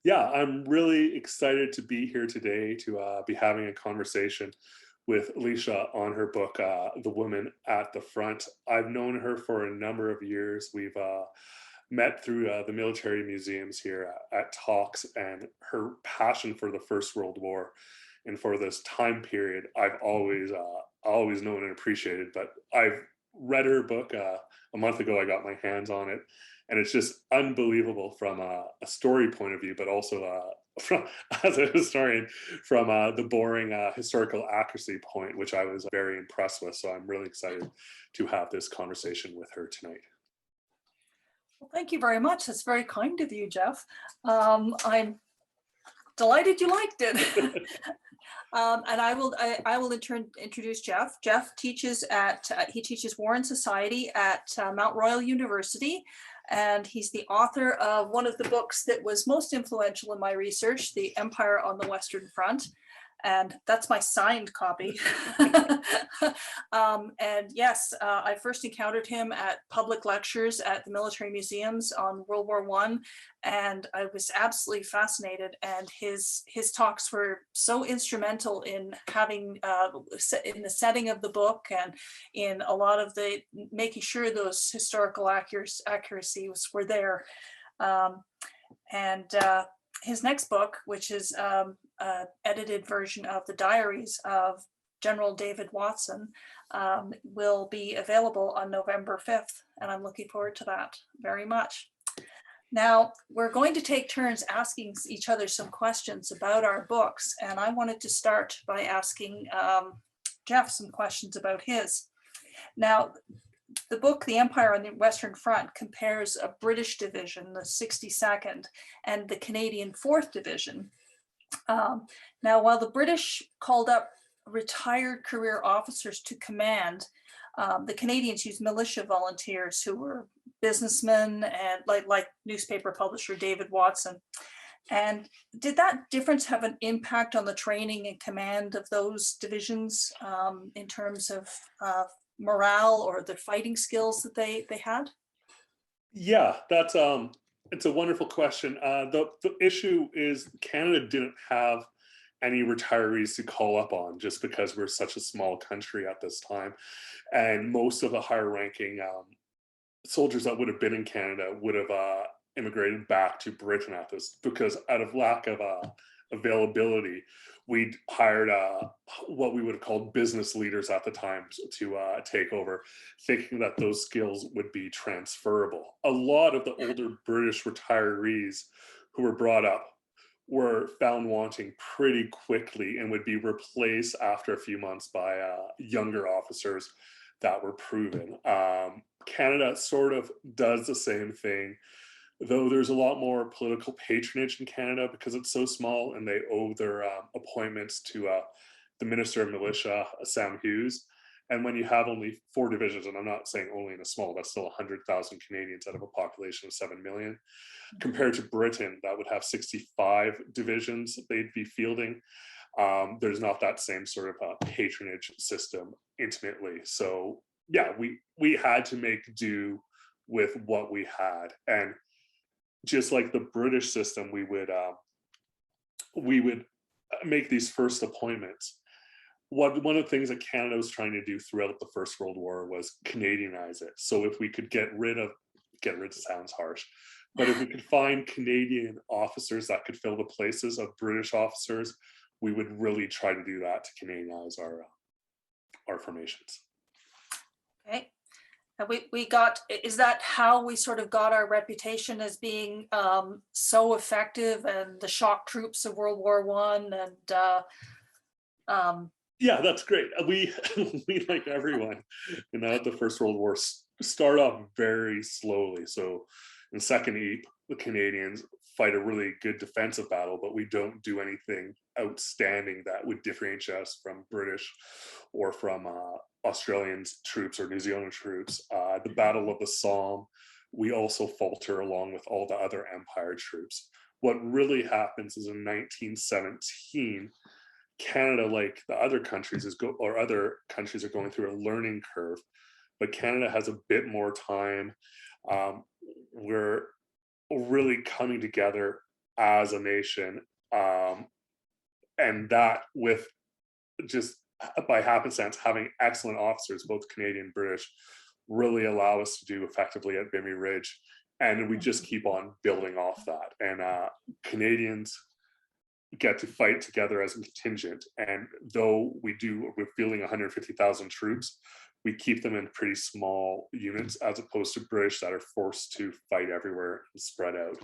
Yeah, I'm really excited to be here today to be having a conversation with Lecia on her book, The Woman at the Front. I've known her for a number of years. We've met through the military museums here at talks, and her passion for the First World War and for this time period, I've always known and appreciated. But I've read her book a month ago. I got my hands on it, and it's just unbelievable from a story point of view, but also from as a historian from the boring historical accuracy point, which I was very impressed with. So I'm really excited to have this conversation with her tonight. Well, thank you very much. That's very kind of you, Jeff. I'm delighted you liked it. And I will in turn introduce Jeff. Jeff teaches at he teaches War and Society at Mount Royal University, and he's the author of one of the books that was most influential in my research, The Empire on the Western Front. And that's my signed copy. And yes, I first encountered him at public lectures at the military museums on World War I, and I was absolutely fascinated. And his talks were so instrumental in having in the setting of the book and in a lot of the making sure those historical accuracies were there. And his next book, which is edited version of the diaries of General David Watson, will be available on November 5th, and I'm looking forward to that very much. Now, we're going to take turns asking each other some questions about our books, and I wanted to start by asking Jeff some questions about his. Now, the book, The Empire on the Western Front, compares a British division, the 62nd, and the Canadian 4th Division. Now, while the British called up retired career officers to command, the Canadians used militia volunteers who were businessmen and like newspaper publisher David Watson. And did that difference have an impact on the training and command of those divisions in terms of morale or the fighting skills that they had? Yeah, that's it's a wonderful question. The issue is Canada didn't have any retirees to call up on just because we're such a small country at this time, and most of the higher ranking soldiers that would have been in Canada would have immigrated back to Britain at this because out of lack of availability, we'd hired what we would have called business leaders at the time to take over, thinking that those skills would be transferable. A lot of the older British retirees who were brought up were found wanting pretty quickly and would be replaced after a few months by younger officers that were proven. Canada sort of does the same thing, though there's a lot more political patronage in Canada because it's so small and they owe their appointments to the Minister of Militia, Sam Hughes. And when you have only 4 divisions, and I'm not saying only in a small, that's still 100,000 Canadians out of a population of 7 million, compared to Britain, that would have 65 divisions they'd be fielding. There's not that same sort of patronage system intimately. So yeah, we had to make do with what we had. And just like the British system, we would make these first appointments. One of the things that Canada was trying to do throughout the First World War was Canadianize it. So if we could get rid sounds harsh, but if we could find Canadian officers that could fill the places of British officers, we would really try to do that to Canadianize our formations. Okay. We got, is that how we sort of got our reputation as being so effective, and the shock troops of World War I and yeah, that's great. We we like everyone, the First World War start off very slowly. So in Second Eep, the Canadians fight a really good defensive battle, but we don't do anything outstanding that would differentiate us from British or from Australian troops or New Zealand troops. The Battle of the Somme, we also falter along with all the other Empire troops. What really happens is in 1917, Canada, like the other countries, other countries are going through a learning curve, but Canada has a bit more time. We're really coming together as a nation, and that with just by happenstance having excellent officers, both Canadian and British, really allow us to do effectively at Vimy Ridge, and we just keep on building off that. And Canadians get to fight together as a contingent, and though we're fielding 150,000 troops, we keep them in pretty small units as opposed to British that are forced to fight everywhere and spread out.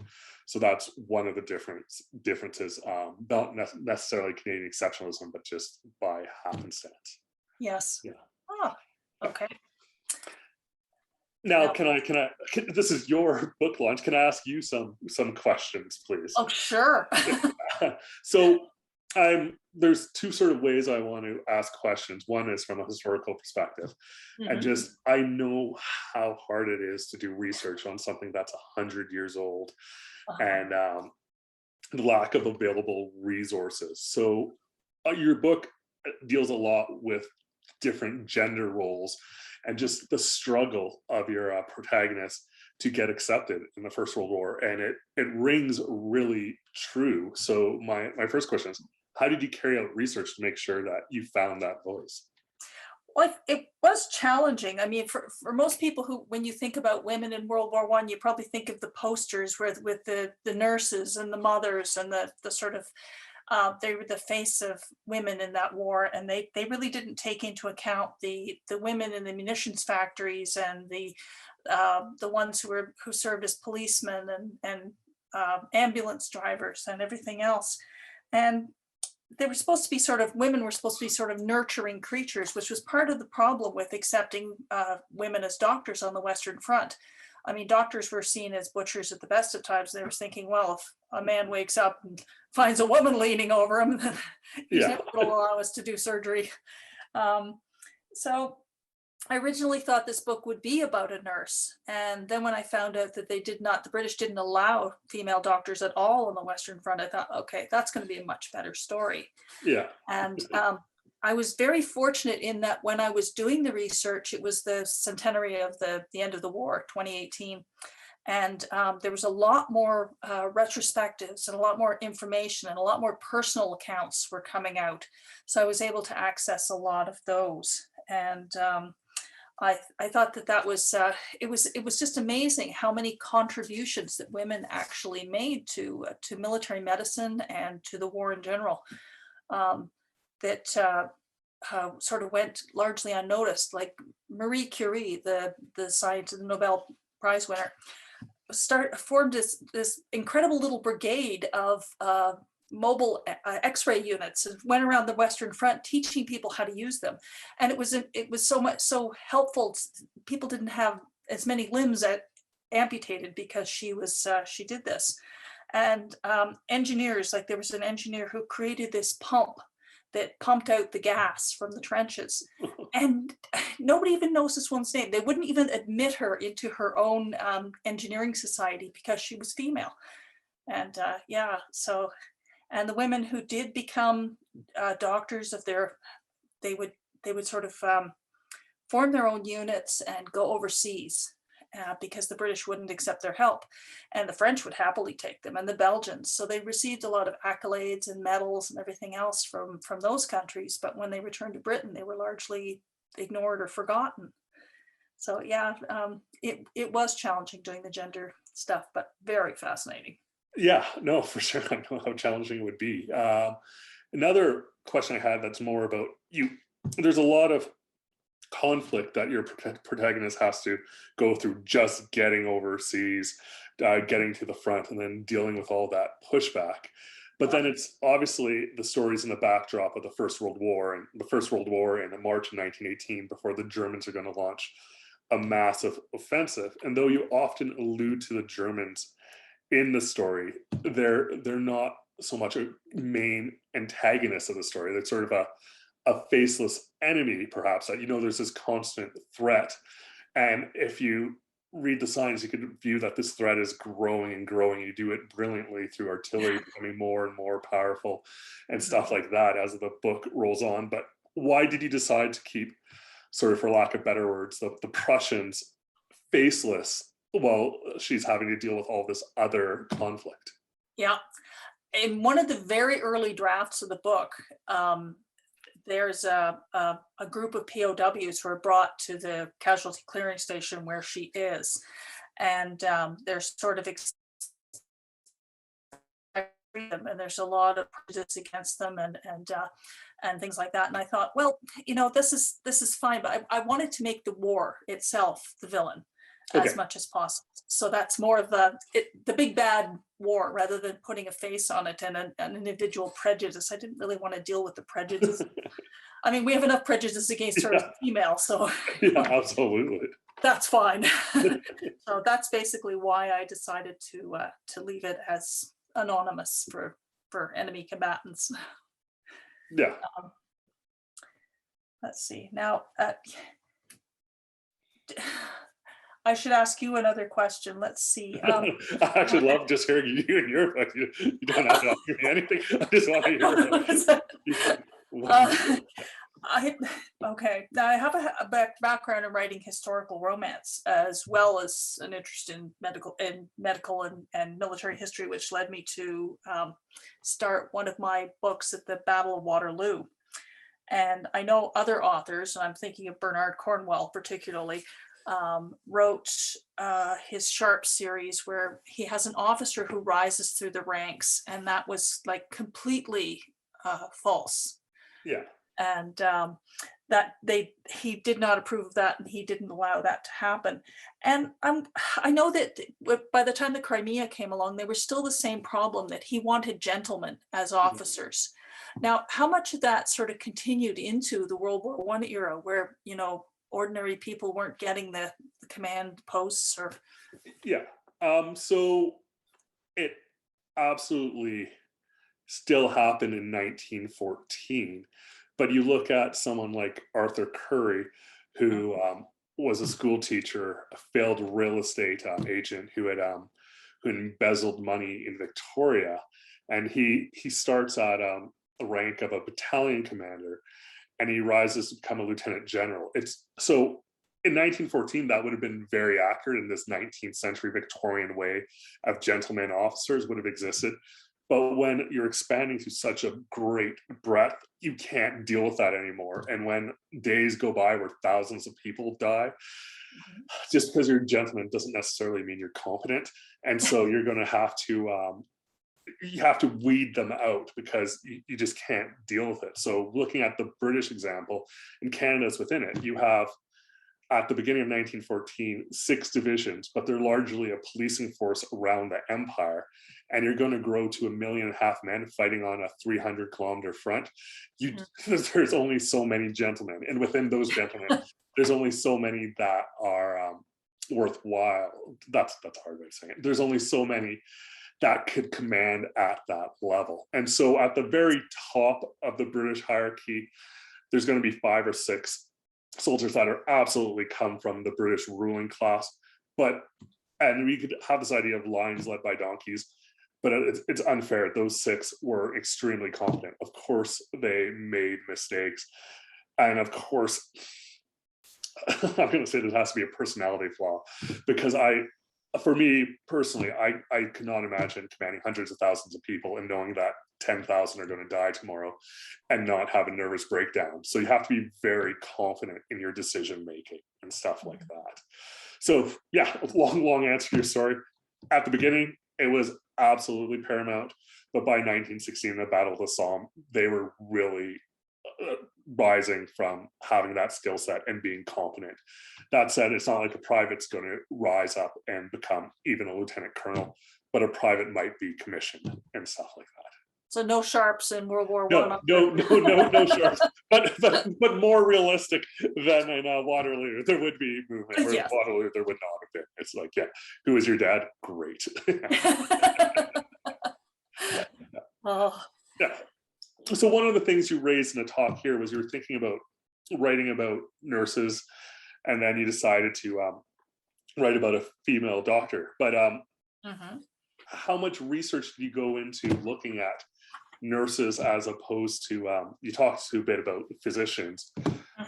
So that's one of the differences, not necessarily Canadian exceptionalism, but just by happenstance. Yes. Yeah. Oh, okay. Now, Now, this is your book launch. Can I ask you some questions, please? oh, sure. So there's two sort of ways I want to ask questions. One is from a historical perspective, and just I know how hard it is to do research on something that's 100 years old, and the lack of available resources. So your book deals a lot with different gender roles and just the struggle of your protagonist to get accepted in the First World War, and it rings really true. So my first question is, how did you carry out research to make sure that you found that voice? Well, it was challenging. I mean, for most people who, when you think about women in World War I, you probably think of the posters with the nurses and the mothers and the sort of, they were the face of women in that war, and they really didn't take into account the women in the munitions factories and the ones who served as policemen and ambulance drivers and everything else. And they were supposed to be women were supposed to be sort of nurturing creatures, which was part of the problem with accepting women as doctors on the Western Front. I mean, doctors were seen as butchers at the best of times. They were thinking, well, if a man wakes up and finds a woman leaning over him, then he's not going to allow us to do surgery. So I originally thought this book would be about a nurse. And then when I found out that the British didn't allow female doctors at all on the Western Front, I thought, okay, that's going to be a much better story. Yeah. And I was very fortunate in that when I was doing the research, it was the centenary of the end of the war, 2018. And there was a lot more retrospectives and a lot more information and a lot more personal accounts were coming out. So I was able to access a lot of those. And I thought that was it was just amazing how many contributions that women actually made to military medicine and to the war in general, that sort of went largely unnoticed. Like Marie Curie, the Nobel Prize winner, formed this incredible little brigade of mobile X-ray units and went around the Western Front teaching people how to use them. And it was so helpful. People didn't have as many limbs amputated because she did this. And engineers, like there was an engineer who created this pump that pumped out the gas from the trenches. And nobody even knows this woman's name. They wouldn't even admit her into her own engineering society because she was female. And and the women who did become doctors they would sort of form their own units and go overseas because the British wouldn't accept their help, and the French would happily take them, and the Belgians. So they received a lot of accolades and medals and everything else from those countries. But when they returned to Britain, they were largely ignored or forgotten. So yeah, it was challenging doing the gender stuff, but very fascinating. Yeah, no, for sure. I know how challenging it would be. Another question I had that's more about you. There's a lot of conflict that your protagonist has to go through just getting overseas, getting to the front, and then dealing with all that pushback. But then it's obviously the stories in the backdrop of the First World War, and the First World War in March of 1918, before the Germans are going to launch a massive offensive. And though you often allude to the Germans in the story, they're not so much a main antagonist of the story. They're sort of a faceless enemy, perhaps, that there's this constant threat. And if you read the signs, you could view that this threat is growing and growing. You do it brilliantly through artillery becoming more and more powerful and stuff like that as the book rolls on. But why did you decide to keep, sort of for lack of better words, the Prussians faceless while she's having to deal with all this other conflict? Yeah. In one of the very early drafts of the book, there's a group of POWs who are brought to the casualty clearing station where she is. And they're sort of them, and there's a lot of prejudice against them, and things like that. And I thought, well, this is fine, but I wanted to make the war itself the villain Okay. as much as possible. So that's more of the big bad war, rather than putting a face on it and an individual prejudice. I didn't really want to deal with the prejudice. I mean, we have enough prejudice against her as a female, so Yeah, absolutely. that's fine. So that's basically why I decided to leave it as anonymous for enemy combatants. Yeah. Let's see. Now, I should ask you another question. Let's see. I actually love just hearing you and your book. You don't have to ask me anything. I just want to hear okay. Now I have a background in writing historical romance, as well as an interest in medical and military history, which led me to start one of my books at the Battle of Waterloo. And I know other authors, and I'm thinking of Bernard Cornwell particularly, wrote his Sharp series, where he has an officer who rises through the ranks, and that was like completely false. Yeah. And that he did not approve of that, and he didn't allow that to happen. And I know that by the time the Crimea came along, they were still the same problem, that he wanted gentlemen as officers. Now, how much of that sort of continued into the World War I era, where ordinary people weren't getting the command posts? Or Yeah. So it absolutely still happened in 1914. But you look at someone like Arthur Curry, who was a school teacher, a failed real estate agent who embezzled money in Victoria, and he starts at a rank of a battalion commander, and he rises to become a lieutenant general. It's so in 1914 that would have been very accurate in this 19th century Victorian way of gentlemen officers would have existed. But when you're expanding to such a great breadth, you can't deal with that anymore. And when days go by where thousands of people die, just because you're a gentleman doesn't necessarily mean you're competent. And so you're going to have to weed them out, because you just can't deal with it. So looking at the British example, and Canada's within it, you have at the beginning of 1914, 6 divisions, but they're largely a policing force around the empire. And you're going to grow to 1.5 million men fighting on a 300-kilometer front. There's only so many gentlemen. And within those gentlemen, there's only so many that are worthwhile. That's a hard way of saying it. There's only so many that could command at that level. And so at the very top of the British hierarchy, there's going to be 5 or 6 soldiers that are absolutely come from the British ruling class. And we could have this idea of lions led by donkeys, but it's unfair. Those 6 were extremely competent. Of course, they made mistakes. And of course, I'm going to say there has to be a personality flaw, because for me personally, I cannot imagine commanding hundreds of thousands of people and knowing that 10,000 are going to die tomorrow and not have a nervous breakdown. So you have to be very confident in your decision making and stuff like that. So yeah, long answer to your story. At the beginning, it was absolutely paramount, but by 1916, the Battle of the Somme, they were really rising from having that skill set and being competent. That said, it's not like a private's going to rise up and become even a lieutenant colonel, but a private might be commissioned and stuff like that. So no Sharps in World War I. No Sharps, but more realistic than in Waterloo. There would be movement. Where Yes. Waterloo, there would not have been. It's like, yeah, who is your dad? Great. Oh. Yeah. So one of the things you raised in a talk here was you were thinking about writing about nurses, and then you decided to write about a female doctor. But how much research did you go into looking at nurses as opposed to, you talked a bit about physicians,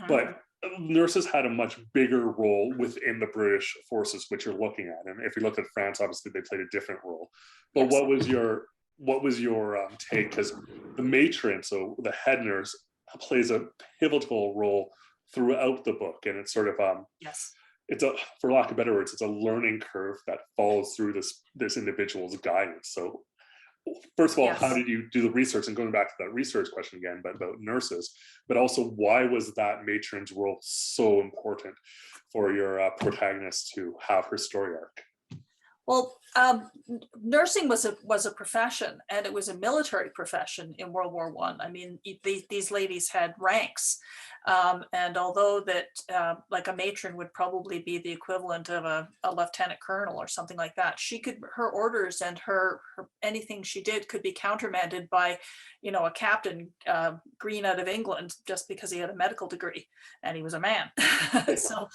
but nurses had a much bigger role within the British forces, which you're looking at. And if you look at France, obviously they played a different role. But yes. What was your what was your take? Because the matron, so the head nurse, plays a pivotal role throughout the book, and it's sort of Yes. it's a, for lack of better words, it's a learning curve that follows through this individual's guidance. So first of all, how Yes. did you do the research? And going back to that research question again, but about nurses, but also why was that matron's role so important for your protagonist to have her story arc? Well, nursing was a profession, and it was a military profession in World War One. I mean, these ladies had ranks, and although that like a matron would probably be the equivalent of a lieutenant colonel or something like that, her orders and her anything she did could be countermanded by, a captain, green out of England, just because he had a medical degree and he was a man. So.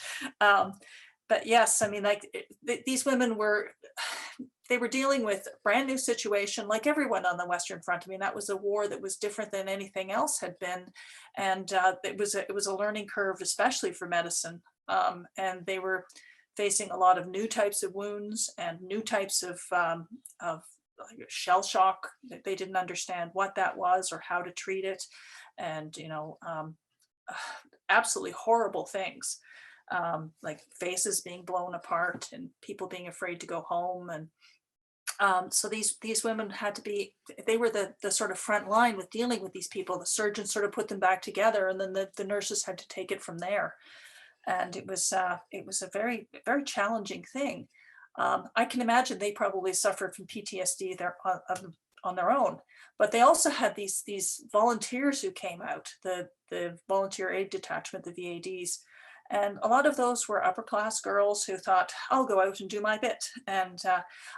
But yes, I mean, like these women they were dealing with a brand new situation, like everyone on the Western Front. I mean, that was a war that was different than anything else had been, and it was a learning curve, especially for medicine. And they were facing a lot of new types of wounds and new types of like shell shock. They didn't understand what that was or how to treat it, and absolutely horrible things. Like faces being blown apart and people being afraid to go home. And so these women had to be, they were the sort of front line with dealing with these people. The surgeons sort of put them back together, and then the nurses had to take it from there. And it was a very, very challenging thing. I can imagine they probably suffered from PTSD on their own, but they also had these volunteers who came out, the volunteer aid detachment, the VADs. And a lot of those were upper class girls who thought, I'll go out and do my bit. And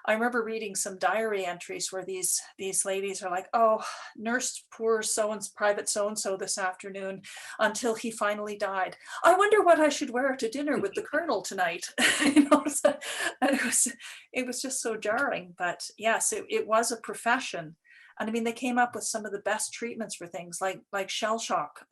I remember reading some diary entries where these ladies are like, oh, nursed poor private so-and-so this afternoon until he finally died. I wonder what I should wear to dinner with the colonel tonight. So, and it was just so jarring. But yes, it was a profession. And I mean, they came up with some of the best treatments for things like shell shock,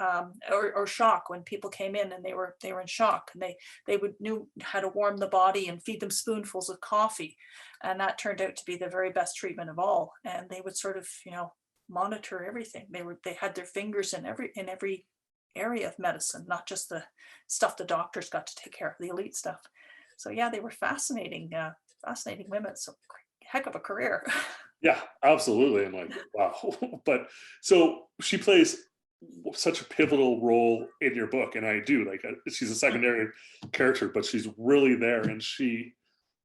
or shock, when people came in and they were in shock, and they knew how to warm the body and feed them spoonfuls of coffee, and that turned out to be the very best treatment of all. And they would sort of monitor everything. They had their fingers in every area of medicine, not just the stuff the doctors got to take care of, the elite stuff. So yeah, they were fascinating women. So heck of a career. Yeah, absolutely. And like, wow. But so she plays such a pivotal role in your book, and I do like, she's a secondary character, but she's really there, and she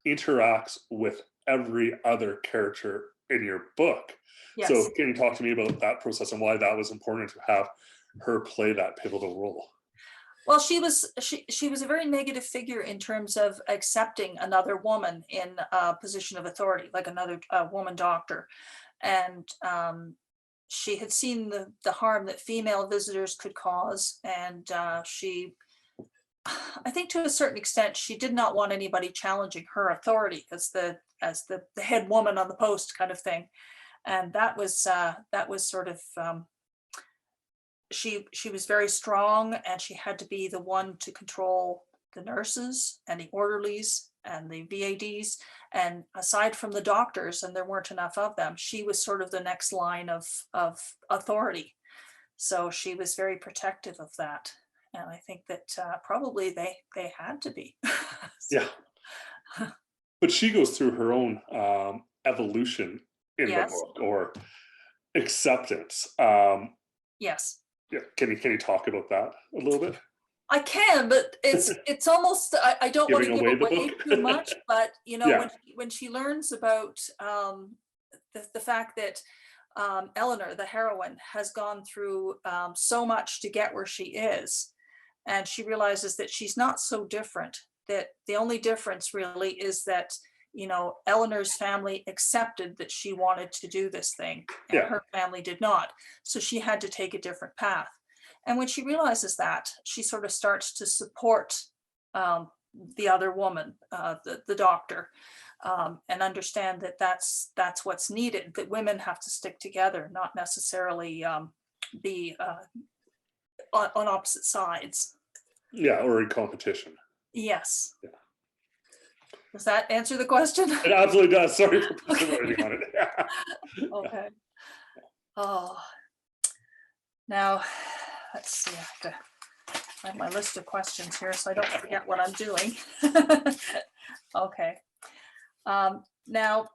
interacts with every other character in your book. Yes. So can you talk to me about that process and why that was important to have her play that pivotal role? Well, she was a very negative figure in terms of accepting another woman in a position of authority, like another woman doctor. And she had seen the harm that female visitors could cause. And I think to a certain extent, she did not want anybody challenging her authority as the head woman on the post, kind of thing. And that was sort of, she was very strong, and she had to be the one to control the nurses and the orderlies and the VADs. And aside from the doctors, and there weren't enough of them, she was sort of the next line of authority. So she was very protective of that. And I think that probably they had to be. Yeah. But she goes through her own evolution in the Yes. book, or acceptance. Yes. Yeah. Can you talk about that a little bit? I can, but it's almost, I don't want to Giving give away the away book? too much, but Yeah. when she learns about the fact that Eleanor, the heroine, has gone through so much to get where she is, and she realizes that she's not so different, that the only difference really is that Eleanor's family accepted that she wanted to do this thing, and Yeah. her family did not. So she had to take a different path. And when she realizes that, she sort of starts to support the other woman, the doctor, and understand that that's what's needed, that women have to stick together, not necessarily be on opposite sides. Yeah, or in competition. Yes. Yeah. Does that answer the question? It absolutely does. Sorry for Okay. putting on it. Okay. Oh, now let's see. I have my list of questions here so I don't forget what I'm doing. Okay. Now,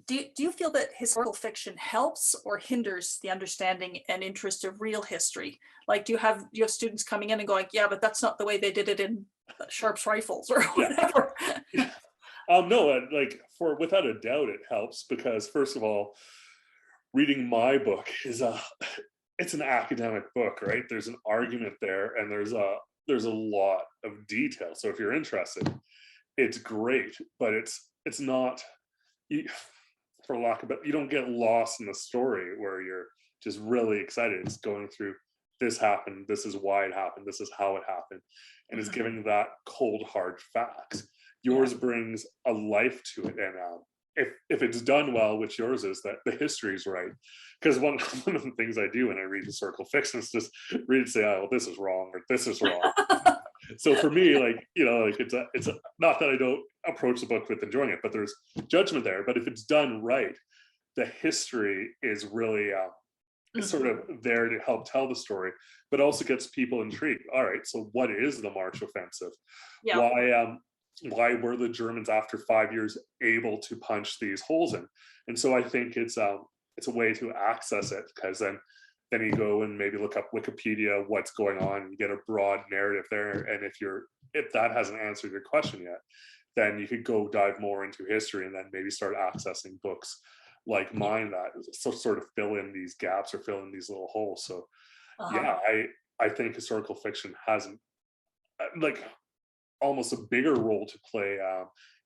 do you feel that historical fiction helps or hinders the understanding and interest of real history? Like, do you have students coming in and going, yeah, but that's not the way they did it in Sharp's Rifles or Yeah. whatever? No, like for without a doubt, it helps because first of all, reading my book is it's an academic book, right? There's an argument there, and there's a lot of detail. So if you're interested, it's great, but it's not. You, for lack of, but you don't get lost in the story where you're just really excited. It's going through this happened, this is why it happened, this is how it happened, and it's giving that cold hard facts. Yours brings a life to it, and if it's done well, which yours is, that the history is right. Because one of the things I do when I read historical fiction is just read and say, oh, well, this is wrong or this is wrong. So for me, like, like it's not that I don't approach the book with enjoying it, but there's judgment there. But if it's done right, the history is really is sort of there to help tell the story, but also gets people intrigued. All right, so what is the March Offensive? Yeah. Why were the Germans after 5 years able to punch these holes in? And so I think it's a way to access it, because then you go and maybe look up Wikipedia, what's going on, and you get a broad narrative there. And if that hasn't answered your question yet, then you could go dive more into history and then maybe start accessing books like mine that sort of fill in these gaps or fill in these little holes. So yeah, I think historical fiction has like almost a bigger role to play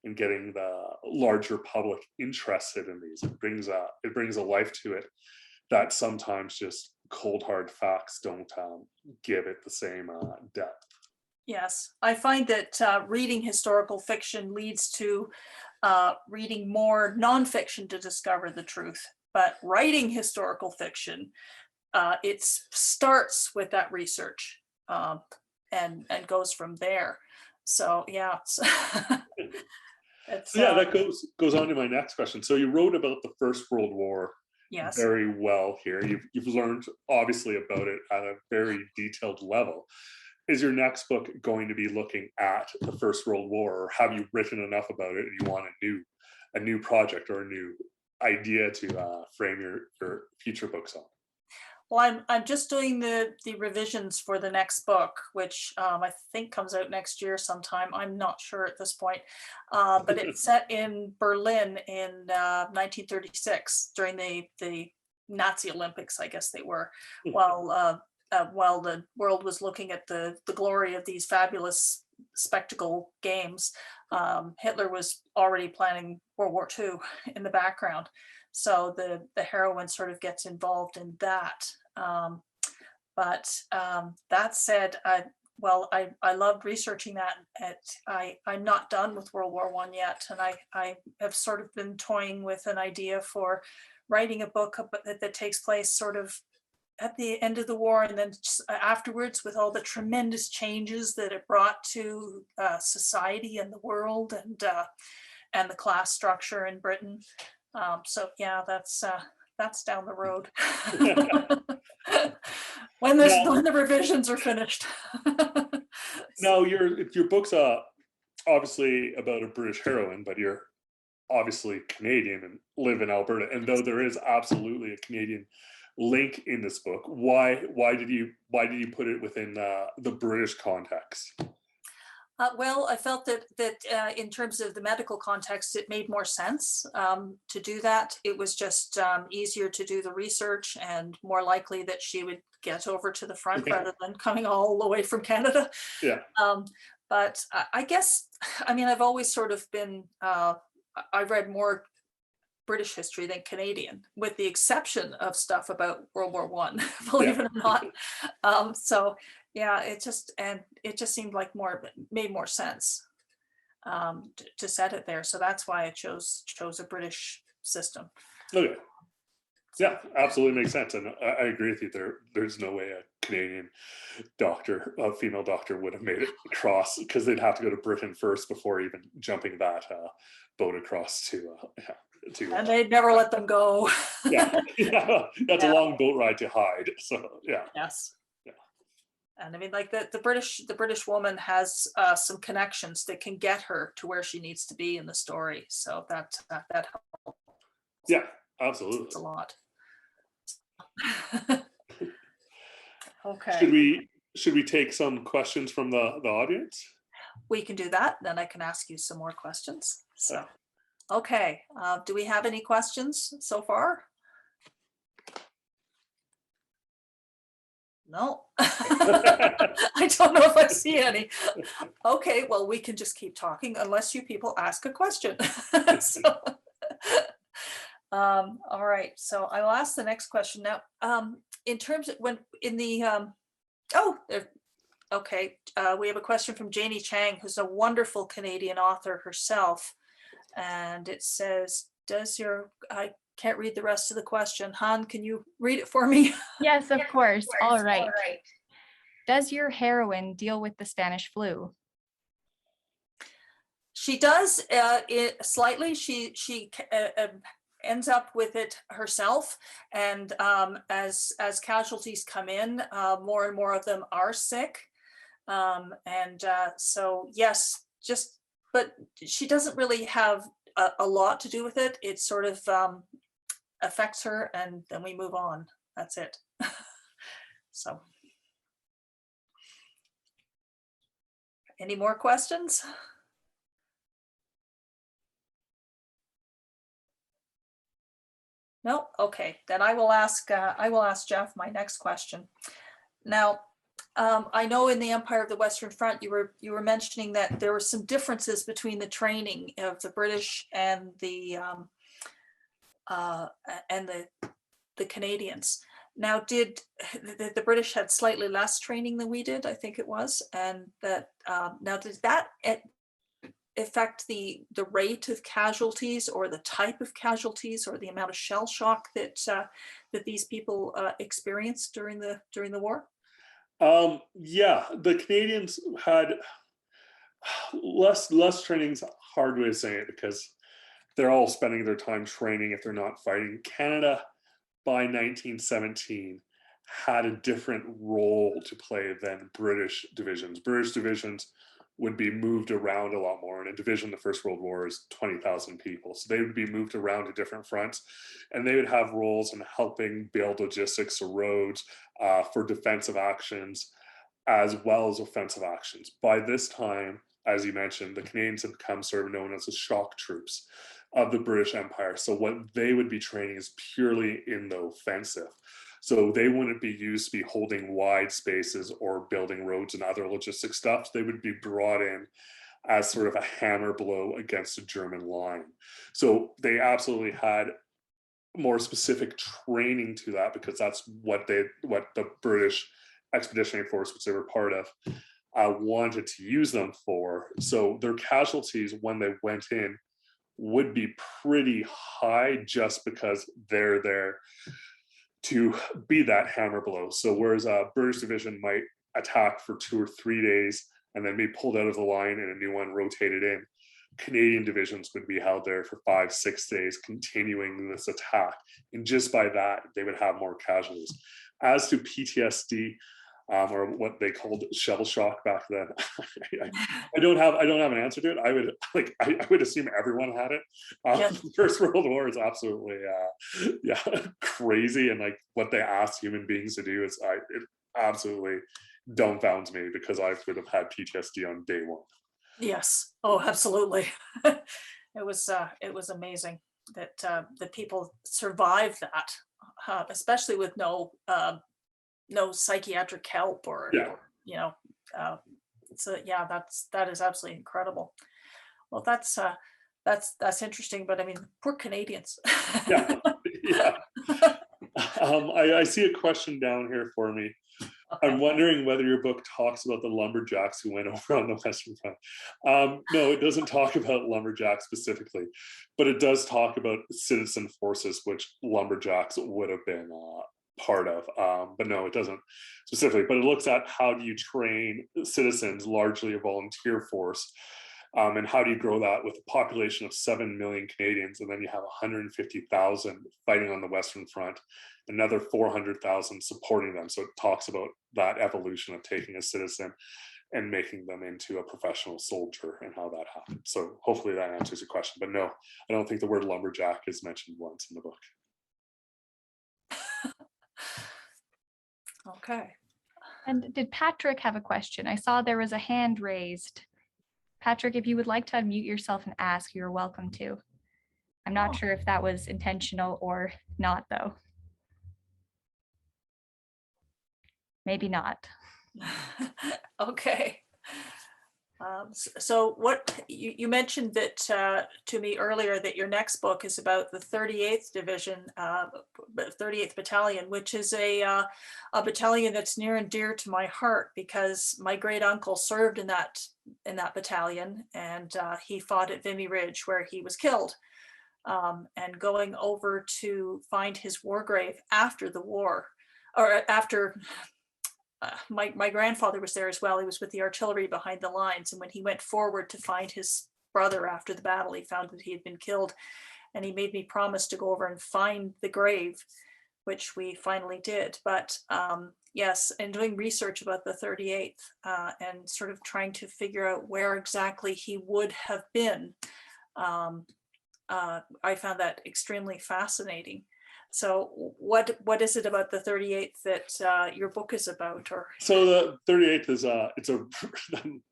in getting the larger public interested in these. It brings a life to it that sometimes just cold hard facts don't give it the same depth. Yes, I find that reading historical fiction leads to reading more nonfiction to discover the truth. But writing historical fiction, it starts with that research and goes from there. So yeah, it's So yeah, that goes on to my next question. So you wrote about the First World War yes. very well here. You've learned obviously about it at a very detailed level. Is your next book going to be looking at the First World War, or have you written enough about it and you want a new project or a new idea to frame your future books on? Well, I'm just doing the revisions for the next book, which I think comes out next year sometime. I'm not sure at this point, but it's set in Berlin in 1936 during the Nazi Olympics, I guess they were, while the world was looking at the glory of these fabulous spectacle games. Hitler was already planning World War II in the background. So the heroine sort of gets involved in that. But that said, I loved researching that. I'm not done with World War I yet, and I have sort of been toying with an idea for writing a book that takes place sort of at the end of the war, and then afterwards, with all the tremendous changes that it brought to society and the world, and the class structure in Britain. So yeah, that's down the road. when the revisions are finished. Now your book's obviously about a British heroine, but you're obviously Canadian and live in Alberta. And though there is absolutely a Canadian link in this book, why did you put it within the British context? Well, I felt that in terms of the medical context, it made more sense to do that. It was just easier to do the research and more likely that she would get over to the front rather than coming all the way from Canada. Yeah. But I guess, I mean, I've always sort of been, I've read more British history than Canadian, with the exception of stuff about World War I, believe it or not. So yeah, it just seemed like made more sense to set it there. So that's why I chose a British system. Okay. Yeah, absolutely makes sense, and I agree with you. There's no way a Canadian doctor, a female doctor, would have made it across because they'd have to go to Britain first before even jumping that boat across to And they'd never let them go. yeah, yeah, that's a Yeah. long boat ride to hide. So yeah, Yes. yeah, And I mean, like the British woman has some connections that can get her to where she needs to be in the story. So that helps yeah, absolutely. a lot. Should Okay, we take some questions from the audience? we can do that. Then I can ask you some more questions. Uh, So, okay, do we have any questions so far? No, I don't know if I see any. Okay, well, we can just keep talking unless you people ask a question. So, all right, so I will ask the next question now. In terms of when in the oh, okay, we have a question from Janie Chang, who's a wonderful Canadian author herself, and it says, "Does your I can't read the rest of the question. Han, can you read it for me?" Yes, of course. All right. Does your heroine deal with the Spanish flu? She does it slightly. She ends up with it herself, and as casualties come in, more and more of them are sick, and so yes, just but she doesn't really have a lot to do with it. It sort of affects her, and then we move on. That's it. So, any more questions? No? Okay, then I will ask Jeff my next question. Now, I know in the Empire of the Western Front, you were mentioning that there were some differences between the training of the British and the Canadians. Now, did the British had slightly less training than we did, I think it was, and that now did that affect the rate of casualties or the type of casualties or the amount of shell shock that that these people experienced during the war? Yeah, the Canadians had less training's a hard way of saying it because they're all spending their time training if they're not fighting. Canada by 1917 had a different role to play than British divisions. British divisions would be moved around a lot more. And a division in the First World War is 20,000 people. So they would be moved around to different fronts, and they would have roles in helping build logistics or roads for defensive actions as well as offensive actions. By this time, as you mentioned, the Canadians had become sort of known as the shock troops of the British Empire. So what they would be training is purely in the offensive. So they wouldn't be used to be holding wide spaces or building roads and other logistic stuff. They would be brought in as sort of a hammer blow against a German line. So they absolutely had more specific training to that because that's what the British Expeditionary Force, which they were part of, wanted to use them for. So their casualties when they went in would be pretty high just because they're there to be that hammer blow. So whereas a British division might attack for 2 or 3 days and then be pulled out of the line and a new one rotated in, Canadian divisions would be held there for 5-6 days, continuing this attack. And just by that, they would have more casualties. As to PTSD, or what they called shell shock back then, I don't have an answer to it. I would assume everyone had it. Yes. The First World War is absolutely crazy, and like what they asked human beings to do is it absolutely dumbfounds me because I would have had PTSD on day one. Yes. Oh, absolutely. It was amazing that the people survived that, especially with no psychiatric help or Yeah. you know. So yeah, that is absolutely incredible. Well, that's interesting, but I mean, poor Canadians. Yeah. Yeah. I see a question down here for me. I'm wondering whether your book talks about the lumberjacks who went over on the Western Front. No, it doesn't talk about lumberjacks specifically, but it does talk about citizen forces, which lumberjacks would have been part of. But no, it doesn't specifically. But it looks at how do you train citizens, largely a volunteer force, and how do you grow that with a population of 7 million Canadians, and then you have 150,000 fighting on the Western Front, another 400,000 supporting them. So it talks about that evolution of taking a citizen and making them into a professional soldier and how that happened. So hopefully that answers your question. But no, I don't think the word lumberjack is mentioned once in the book. Okay. And did Patrick have a question? I saw there was a hand raised. Patrick, if you would like to unmute yourself and ask, you're welcome to. I'm not sure if that was intentional or not, though. Maybe not. Okay. So what you mentioned that to me earlier, that your next book is about the 38th Division, 38th Battalion, which is a battalion that's near and dear to my heart, because my great uncle served in that battalion, and he fought at Vimy Ridge where he was killed. And going over to find his war grave after the war, or after. My grandfather was there as well. He was with the artillery behind the lines. And when he went forward to find his brother after the battle, he found that he had been killed. And he made me promise to go over and find the grave, which we finally did. But yes, and doing research about the 38th and sort of trying to figure out where exactly he would have been, I found that extremely fascinating. So what is it about the 38th that your book is about? Or so the 38th is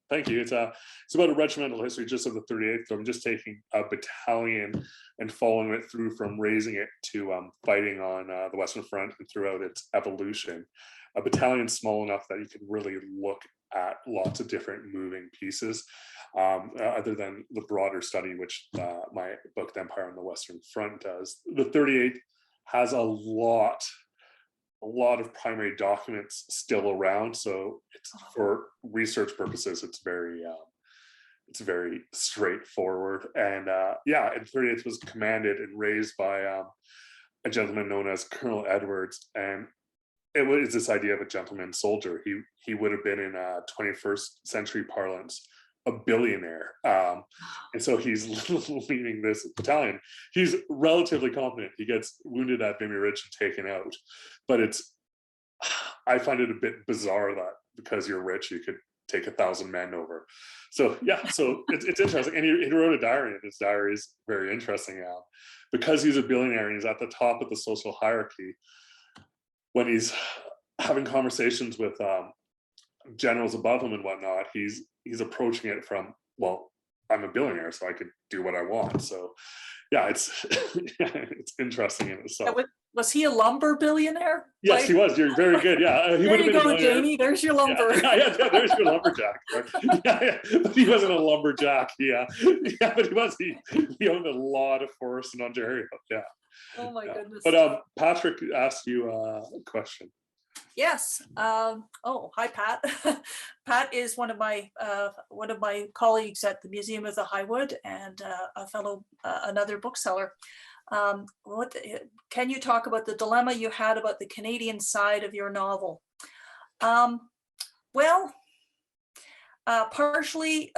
thank you. It's about a regimental history just of the 38th. So I'm just taking a battalion and following it through from raising it to fighting on the Western Front and throughout its evolution. A battalion small enough that you can really look at lots of different moving pieces, other than the broader study, which my book, The Empire on the Western Front, does. The 38th has a lot of primary documents still around, so it's, for research purposes, it's very straightforward. And yeah, and 38th was commanded and raised by a gentleman known as Colonel Edwards, and it was this idea of a gentleman soldier. He would have been, in 21st century parlance, a billionaire, and so he's leading this battalion. He's relatively confident. He gets wounded at Vimy Ridge and taken out, but I find it a bit bizarre that because you're rich you could take 1,000 men over. So yeah, so it's interesting. And he wrote a diary, and his diary is very interesting. Because he's a billionaire and he's at the top of the social hierarchy, when he's having conversations with generals above him and whatnot, he's approaching it from, well, I'm a billionaire, so I could do what I want. So yeah, it's it's interesting in itself. Was he a lumber billionaire? Yes, he was. You're very good. Yeah, he there you go, Jamie. There's your lumber. Yeah, there's your lumberjack. Yeah, but he wasn't a lumberjack. Yeah, but he was. He owned a lot of forests in Ontario. Yeah. Oh my goodness. But Patrick asked you a question. Yes. Oh, hi, Pat. Pat is one of my colleagues at the Museum of the Highwood, and another bookseller. Can you talk about the dilemma you had about the Canadian side of your novel? Well, partially,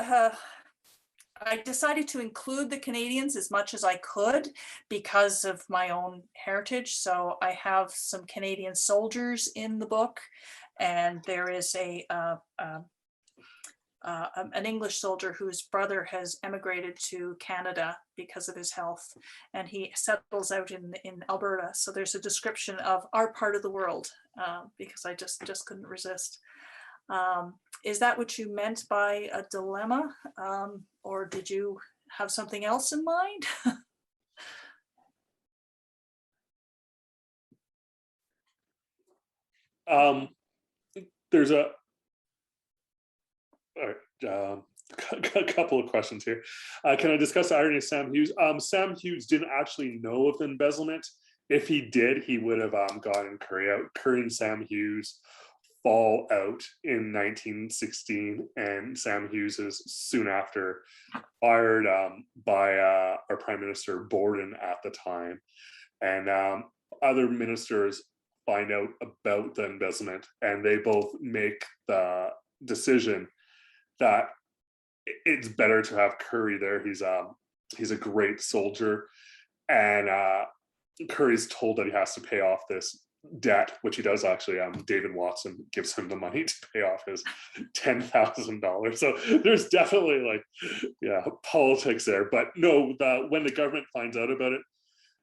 I decided to include the Canadians as much as I could because of my own heritage. So I have some Canadian soldiers in the book, and there is an English soldier whose brother has emigrated to Canada because of his health, and he settles out in Alberta. So there's a description of our part of the world because I just couldn't resist. Is that what you meant by a dilemma, or did you have something else in mind? There's a couple of questions here. Can I discuss the irony of Sam Hughes? Sam Hughes didn't actually know of embezzlement. If he did, he would have gone and carried out. Sam Hughes fallout in 1916, and Sam Hughes is soon after fired by our Prime Minister Borden at the time. And other ministers find out about the embezzlement, and they both make the decision that it's better to have Curry there. He's a great soldier, and Curry's told that he has to pay off this debt, which he does actually. David Watson gives him the money to pay off his $10,000. So there's definitely politics there. But no, when the government finds out about it,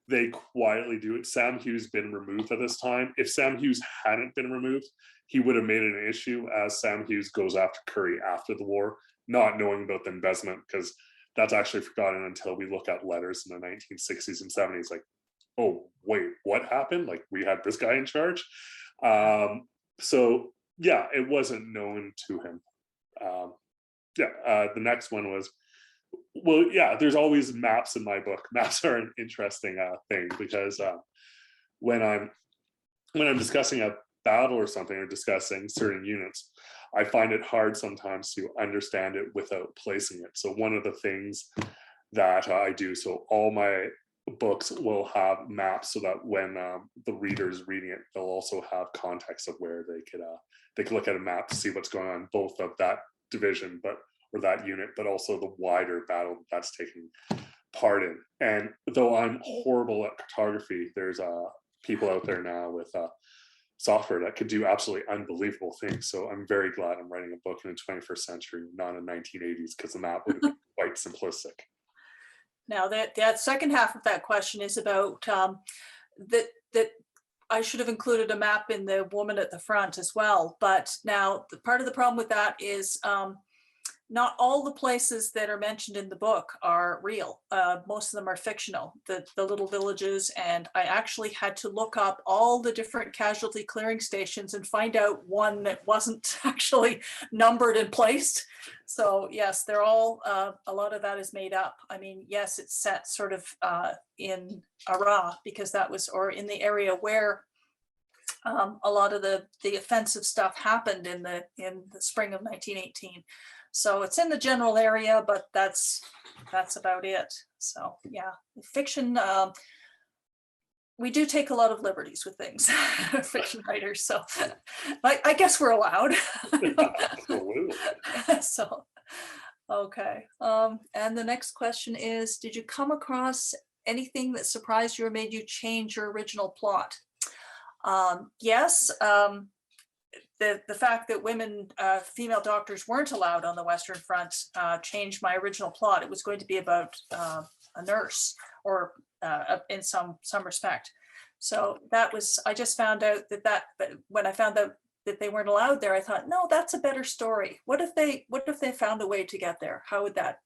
they quietly do it. Sam Hughes been removed at this time. If Sam Hughes hadn't been removed, he would have made it an issue, as Sam Hughes goes after Curry after the war, not knowing about the embezzlement, because that's actually forgotten until we look at letters in the 1960s and 70s. Like, oh, wait, what happened? Like, we had this guy in charge. So yeah, it wasn't known to him. The next one was, well, yeah, there's always maps in my book. Maps are an interesting thing, because when I'm discussing a battle or something, or discussing certain units, I find it hard sometimes to understand it without placing it. So one of the things that I do, so all my books will have maps, so that when the reader's reading it, they'll also have context of where they could look at a map to see what's going on, both of that division, or that unit, but also the wider battle that's taking part in. And though I'm horrible at cartography, there's people out there now with software that could do absolutely unbelievable things. So I'm very glad I'm writing a book in the 21st century, not in the 1980s, because the map would be quite simplistic. Now that second half of that question is about that I should have included a map in The Woman at the Front as well. But now part of the problem with that is not all the places that are mentioned in the book are real. Most of them are fictional, the little villages. And I actually had to look up all the different casualty clearing stations and find out one that wasn't actually numbered and placed. So yes, they're all, a lot of that is made up. I mean, yes, it's set sort of in Arras, because that was, or in the area where a lot of the offensive stuff happened in the spring of 1918. So it's in the general area, but that's about it. So yeah, fiction, we do take a lot of liberties with things, fiction writers. So I guess we're allowed. Absolutely. So, okay. And the next question is, did you come across anything that surprised you or made you change your original plot? Yes. The fact that female doctors weren't allowed on the Western Front changed my original plot. It was going to be about a nurse, or in some respect. So that was, I just found out that when I found out that they weren't allowed there, I thought, no, that's a better story. What if they found a way to get there? How would that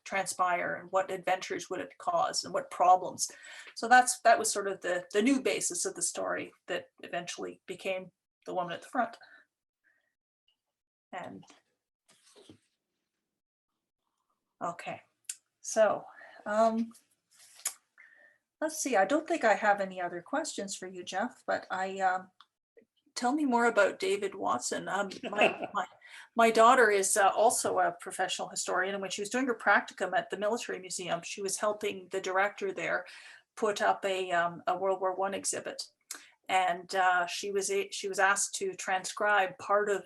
transpire, and what adventures would it cause, and what problems? So that was sort of the new basis of the story that eventually became The Woman at the Front. And okay, so let's see. I don't think I have any other questions for you, Jeff, but tell me more about David Watson. My daughter is also a professional historian, and when she was doing her practicum at the Military Museum, she was helping the director there put up a World War I exhibit. And she was asked to transcribe part of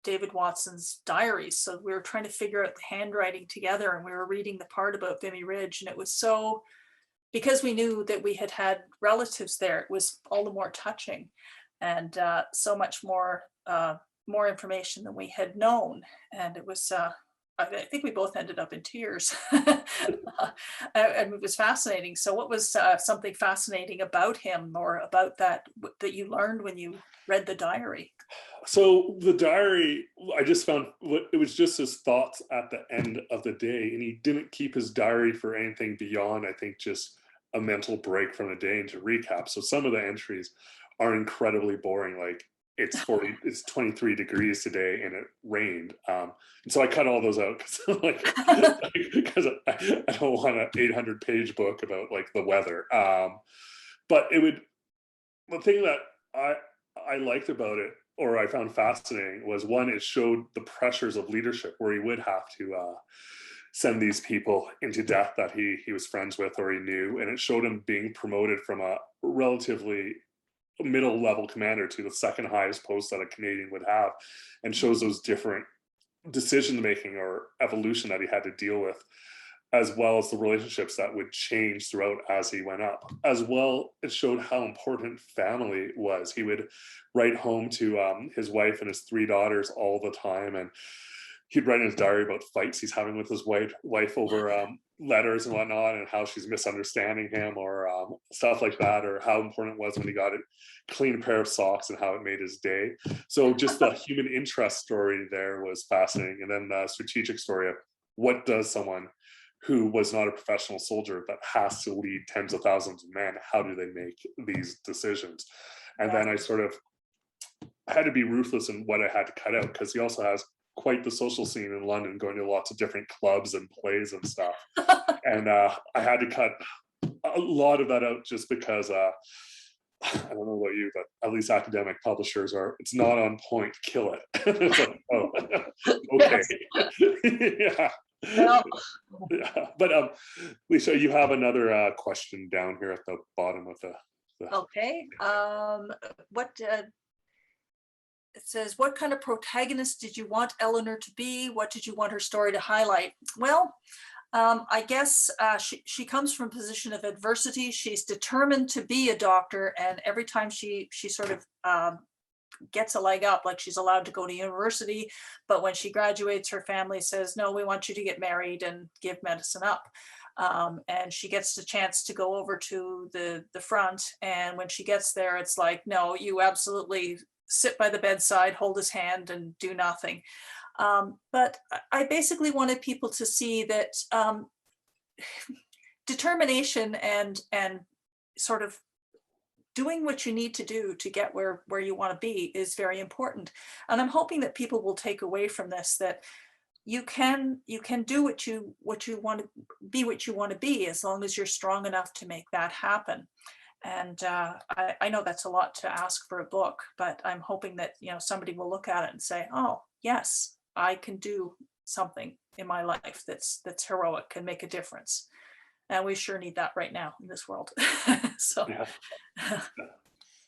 David Watson's diaries. So we were trying to figure out the handwriting together, and we were reading the part about Vimy Ridge, and it was so, because we knew that we had relatives there, it was all the more touching, and so much more information than we had known. And it was, I think we both ended up in tears. And it was fascinating. So what was something fascinating about him, or about that you learned when you read the diary? So the diary, I just found, it was just his thoughts at the end of the day, and he didn't keep his diary for anything beyond, I think, just a mental break from the day and to recap. So some of the entries are incredibly boring, like it's 23 degrees today and it rained, and so I cut all those out, because I don't want an 800-page book about like the weather. But the thing that I liked about it, or I found fascinating, was one, it showed the pressures of leadership where he would have to send these people into death that he was friends with or he knew, and it showed him being promoted from a relatively middle level commander to the second highest post that a Canadian would have, and shows those different decision making or evolution that he had to deal with, as well as the relationships that would change throughout as he went up. As well, it showed how important family was. He would write home to his wife and his three daughters all the time, and he'd write in his diary about fights he's having with his wife over letters and whatnot, and how she's misunderstanding him, or stuff like that, or how important it was when he got a clean pair of socks and how it made his day. So just the human interest story there was fascinating. And then the strategic story of what does someone who was not a professional soldier but has to lead tens of thousands of men, how do they make these decisions? And then I sort of had to be ruthless in what I had to cut out, because he also has quite the social scene in London, going to lots of different clubs and plays and stuff. And I had to cut a lot of that out just because I don't know about you, but at least academic publishers are, it's not on point, kill it. It's like, oh, okay. Yeah. Well, Yeah. But Lecia, you have another question down here at the bottom of the okay. What it says, what kind of protagonist did you want Eleanor to be? What did you want her story to highlight? Well, I guess she comes from a position of adversity. She's determined to be a doctor, and every time she sort of gets a leg up, like she's allowed to go to university, but when she graduates, her family says, no, we want you to get married and give medicine up. And she gets the chance to go over to the front, and when she gets there, it's like, no, you absolutely sit by the bedside, hold his hand, and do nothing. But I basically wanted people to see that determination and sort of doing what you need to do to get where you want to be is very important. And I'm hoping that people will take away from this that you can do what you want to be, what you want to be, as long as you're strong enough to make that happen. And I know that's a lot to ask for a book, but I'm hoping that, you know, somebody will look at it and say, oh yes, I can do something in my life that's heroic and make a difference. And we sure need that right now in this world. So, yeah.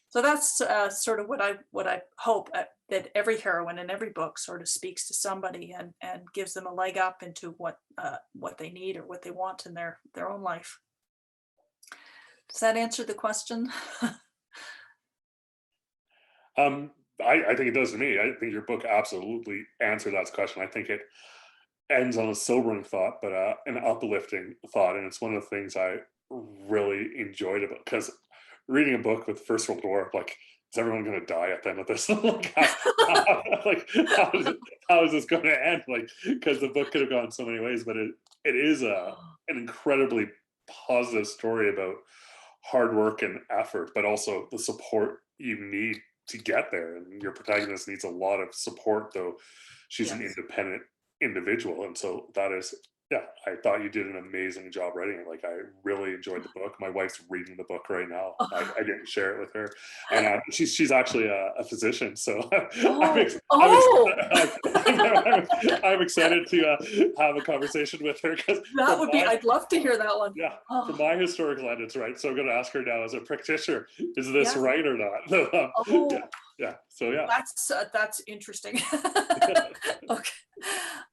so that's sort of what I hope, that every heroine in every book sort of speaks to somebody and gives them a leg up into what they need or what they want in their own life. Does that answer the question? I think it does to me. I think your book absolutely answered that question. I think it ends on a sobering thought, but an uplifting thought. And it's one of the things I really enjoyed about, because reading a book with First World War, like, is everyone going to die at the end of this? Like, how is this going to end? Like, because the book could have gone so many ways, but it is an incredibly positive story about hard work and effort, but also the support you need to get there. And your protagonist needs a lot of support, though she's an independent individual. And so that is, yeah, I thought you did an amazing job writing it. Like, I really enjoyed the book. My wife's reading the book right now. I didn't share it with her, and she's actually a physician, so I'm excited to have a conversation with her, because that would be, I'd love to hear that one. Yeah, from my historical end, it's right. So I'm going to ask her now, as a practitioner, is this right or not? Yeah. So yeah, that's interesting. Okay.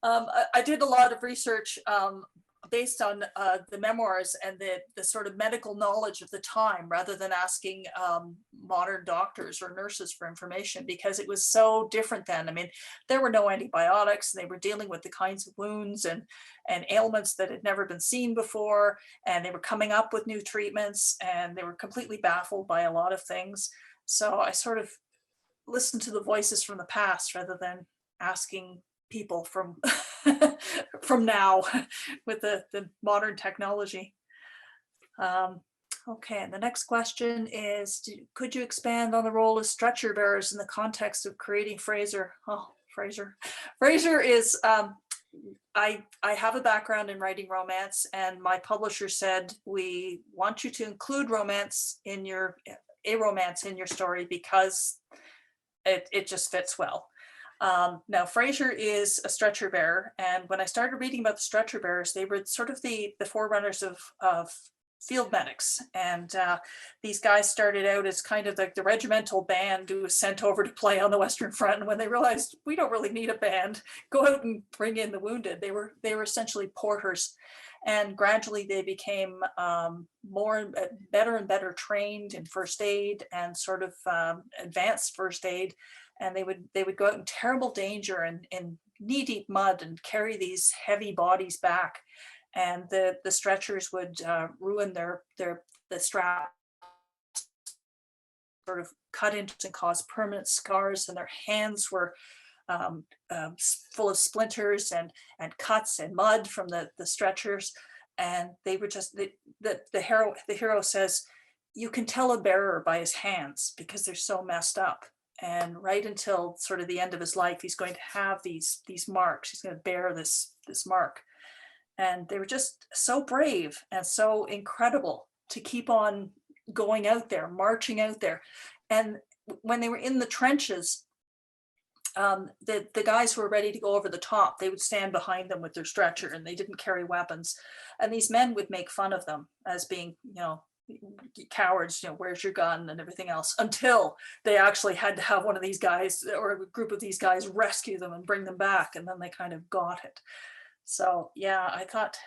I did a lot of research based on the memoirs and the sort of medical knowledge of the time, rather than asking modern doctors or nurses for information, because it was so different then. I mean, there were no antibiotics. They were dealing with the kinds of wounds and ailments that had never been seen before, and they were coming up with new treatments, and they were completely baffled by a lot of things. So I sort of listened to the voices from the past rather than asking people from from now with the modern technology. Okay, and the next question is, could you expand on the role of stretcher bearers in the context of creating Fraser? Oh, Fraser. Fraser is, I have a background in writing romance, and my publisher said, we want you to include romance in your a romance in your story because it just fits well. Now, Fraser is a stretcher bearer, and when I started reading about the stretcher bearers, they were sort of the forerunners of field medics. And these guys started out as kind of like the regimental band who was sent over to play on the Western Front. And when they realized we don't really need a band, go out and bring in the wounded. They were essentially porters. And gradually they became better and better trained in first aid and sort of advanced first aid. And they would go out in terrible danger and in knee-deep mud and carry these heavy bodies back. And the stretchers would ruin the strap, sort of cut into and cause permanent scars, and their hands were full of splinters and cuts and mud from the stretchers. And they were just the hero says, you can tell a bearer by his hands because they're so messed up. And right until sort of the end of his life, he's going to have these marks. He's going to bear this mark. And they were just so brave and so incredible to keep on going out there, marching out there. And when they were in the trenches, the guys who were ready to go over the top, they would stand behind them with their stretcher, and they didn't carry weapons. And these men would make fun of them as being, cowards, where's your gun and everything else, until they actually had to have one of these guys or a group of these guys rescue them and bring them back. And then they kind of got it. So yeah, I thought,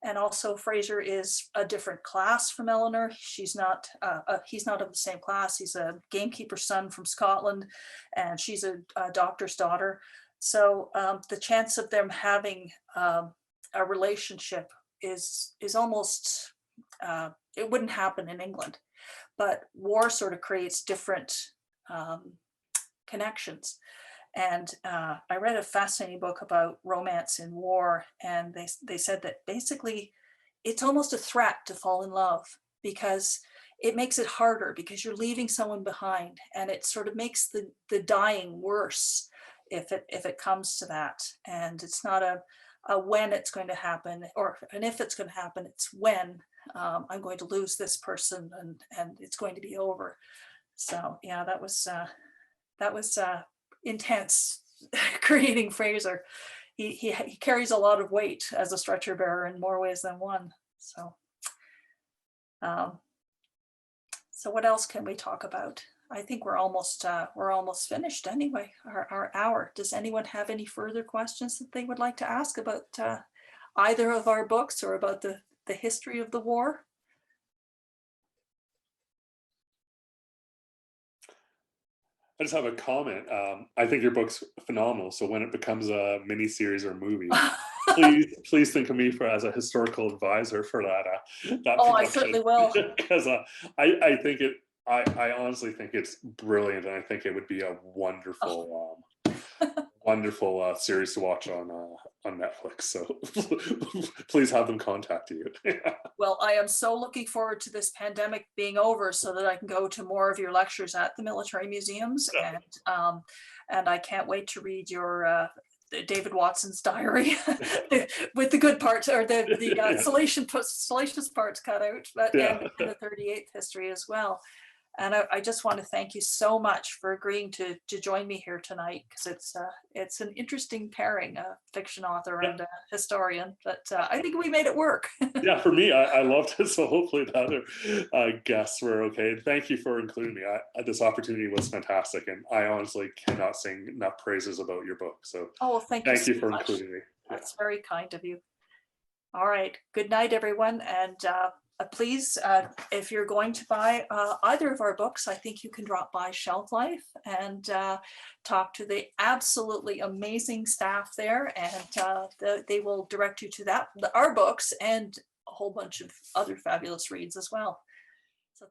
and also Fraser is a different class from Eleanor. He's not of the same class. He's a gamekeeper's son from Scotland, and she's a doctor's daughter. So the chance of them having a relationship is almost, it wouldn't happen in England. But war sort of creates different connections. And I read a fascinating book about romance in war, and they said that basically it's almost a threat to fall in love because it makes it harder because you're leaving someone behind, and it sort of makes the dying worse if it comes to that. And it's not a when it's going to happen or an if it's going to happen, it's when I'm going to lose this person and it's going to be over. So yeah, that was intense creating Fraser. He carries a lot of weight as a stretcher bearer in more ways than one. So so what else can we talk about? I think we're almost finished anyway, our hour. Does anyone have any further questions that they would like to ask about either of our books or about the history of the war? I just have a comment. I think your book's phenomenal. So when it becomes a mini series or movie, please think of me as a historical advisor for that Oh, I certainly will. Because I think I honestly think it's brilliant, and I think it would be a wonderful wonderful series to watch on Netflix. So please have them contact you. Well, I am so looking forward to this pandemic being over so that I can go to more of your lectures at the military museums, and I can't wait to read your David Watson's diary with the good parts or the salacious parts cut out, but and the 38th history as well. And I just want to thank you so much for agreeing to join me here tonight, because it's an interesting pairing, a fiction author and a historian, but I think we made it work. Yeah, for me, I loved it. So hopefully the other guests were okay. And thank you for including me. This opportunity was fantastic, and I honestly cannot sing enough praises about your book. So thank you so for much. Including me. That's very kind of you. All right. Good night, everyone. And please, if you're going to buy either of our books, I think you can drop by Shelf Life and talk to the absolutely amazing staff there, and they will direct you to our books and a whole bunch of other fabulous reads as well. So